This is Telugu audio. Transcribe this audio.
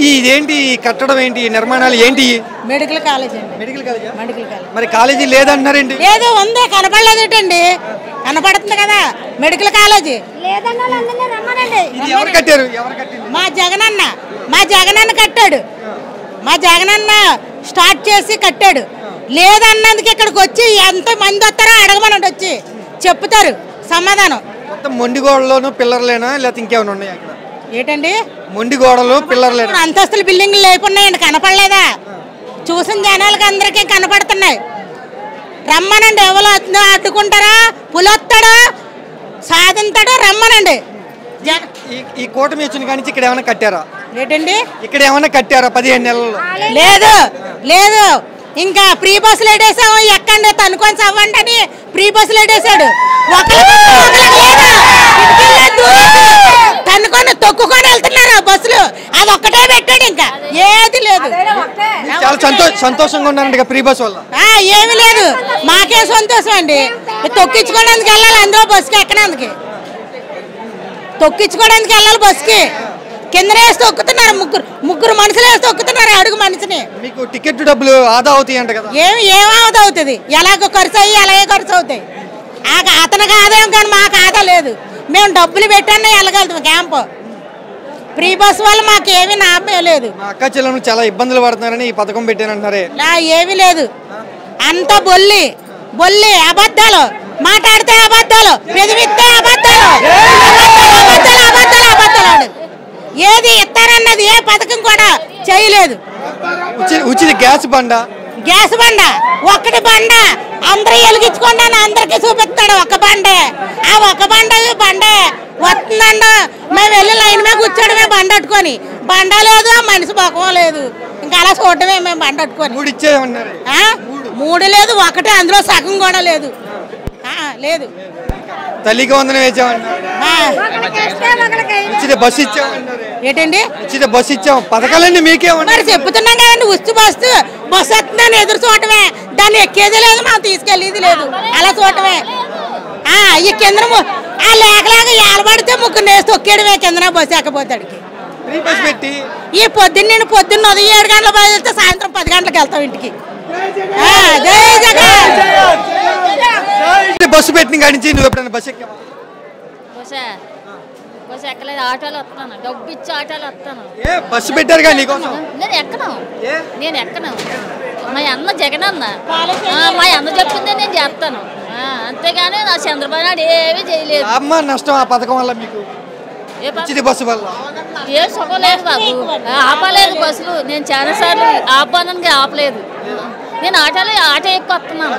ఇదేంటి కట్టడం ఏంటి నిర్మాణాలు ఏంటి? మెడికల్ కాలేజ్ అండి. Medical college. మెడికల్ కాలేజ్ మరి కాలేజీ లేదన్నారేంటి? లేదు, ఉంది, కనపడలేదేటండి. కనపడుతుంది కదా మెడికల్ కాలేజీ. ఇది ఎవరు కట్టారు? ఎవరు కట్టారు? మా జగనన్న కట్టాడు. మా జగనన్న స్టార్ట్ చేసి కట్టాడు. లేదన్నందుకు ఇక్కడికి వచ్చి ఎంత మంది వస్తారో అడగమనండి, వచ్చి చెప్తారు సమాధానం. మొత్తం మొండి గోడలోను పిల్లర్లేనా లేకపోతే ఇంకేమైనా ఉన్నాయా అక్కడ? ఏంటండి మొండి గోడలు పిల్లర్లేనా? అంతస్తులు బిల్డింగ్లు లేకున్నాయండి, కనపడలేదా? చూసిన జనాలకి అందరికీ కనపడుతున్నాయి. రమ్మనండి, ఎవరు అడ్డుకుంటారా? పులొస్తాడు, సాధింతాడు, రమ్మనండి. ఈ కూటమి వచ్చిన కానీ ఇక్కడ ఏమైనా కట్టారా? ఏంటండి ఇక్కడ ఏమైనా కట్టారా 15 నెలల్లో? లేదు లేదు. ఇంకా ఫ్రీ బస్సులు ఎడేసాము, ఎక్కండి తనుకొని చవ్వండి అని ఫ్రీ బస్సులు ఎడేసాడు. తనుకొని తొక్కుకొని వెళ్తున్నారు బస్సులు, అది ఒక్కటే పెట్టాడు, ఇంకా ఏది లేదు. చాలా సంతోషంగా ఉన్నారండి ఫ్రీ బస్ వల్ల. ఏమి లేదు, మాకే సంతోషం అండి. తొక్కించుకోవడానికి వెళ్ళాలి, అందులో బస్సుకి ఎక్కడానికి తొక్కించుకోవడానికి వెళ్ళాలి. బస్సుకి కింద వేసి తొక్కుతున్నారు, ముగ్గురు మనుషులు వేసి తొక్కుతున్నారు అడుగు మనిషిని. మీకు టికెట్ డబ్బులు ఆదా అవుతాయి అంట కదా? ఏం ఆదా అవుతుంది? ఎలాగో ఖర్చు అయ్యి అలాగే ఖర్చు అవుతాయి. అతనికి ఆదాయం కానీ మాకు ఆదా లేదు. మేము డబ్బులు పెట్టానే వెళ్ళగలుగుతాం క్యాంపు. ఫ్రీ బస్ వల్ల మాకు ఏమీ లాభం లేదు. మా అక్క చెల్లెలు చాలా ఇబ్బందులు పడుతున్నారని ఈ పథకం పెట్టానంటున్నారే. ఏమీ లేదు, అంత బొల్లి అబద్ధాలు. మాట్లాడితే అబద్ధాలు, పెదివిస్తే అబద్ధాలు. ఏది ఇస్తారన్నది ఏ పథకం కూడా చేయలేదు. ఉచిత గ్యాస్ బండ ఒక్కటి బండ అందరూ వెలిగించుకోండి అని అందరికి చూపిస్తాడు. ఒక బండే, ఆ ఒక బండే వస్తుందండి. మేము వెళ్ళి లైన్ మీద కూర్చోడమే బండ అట్టుకొని. బండ లేదు, ఆ మనిషి ముఖం లేదు, ఇంకా అలా చూడటమే మేము బండ అట్టుకొని. 3 లేదు, ఒకటి, అందులో సగం కూడా లేదు. లేదు. తల్లికి వందనం వేసామన్నారు, ఉచిత బస్సు ఇచ్చామన్నారు. ఏంటండి ఉచిత బస్సు ఇచ్చాం, పథకాలన్నీ మీకేమన్నారు? చెప్తున్నాం కదండి, ఉచిత బస్సు వస్తుందని ఎదురు చూడటమే, దాన్ని ఎక్కేది లేదు, మనం తీసుకెళ్ళేది లేదు, అలా చూడటమే. ఈ కింద లేకలాగా ఏలబడితే ముగ్గురు వేసి తొక్కేయడమే, కింద బస్సు ఎక్కపోతాడికి. ఈ పొద్దున్న ఉదయం 7 గంటల బయలుదేరితే సాయంత్రం 10 గంటలకు వెళ్తాం ఇంటికి. బస్సు పెట్టిన కాడి నుంచి నువ్వు ఎప్పుడైనా బస్సు ఎక్కావా? బస్సు ఎక్కలేదు, ఆటోలు వస్తాను, డబ్బు ఇచ్చి ఆటోలు వస్తాను. బస్సు పెట్టారు కానీ నీకోసం? నేను ఎక్కను. మా అన్న జగనన్న, మా అన్న చెప్పిందే నేను చేస్తాను, అంతేగాని నా చంద్రబాబు నాయుడు ఏమీ చేయలేదు. అమ్మ నష్టం ఆ పథకం వల్ల మీకు ఉచిత బస్సు వల్ల? ఏం సుఖం లేదు బాబు, ఆపలేదు బస్సులు. నేను చాలా సార్లు ఆపడానికి ఆపలేదు. నేను ఆటో ఎక్కువ వస్తున్నాను.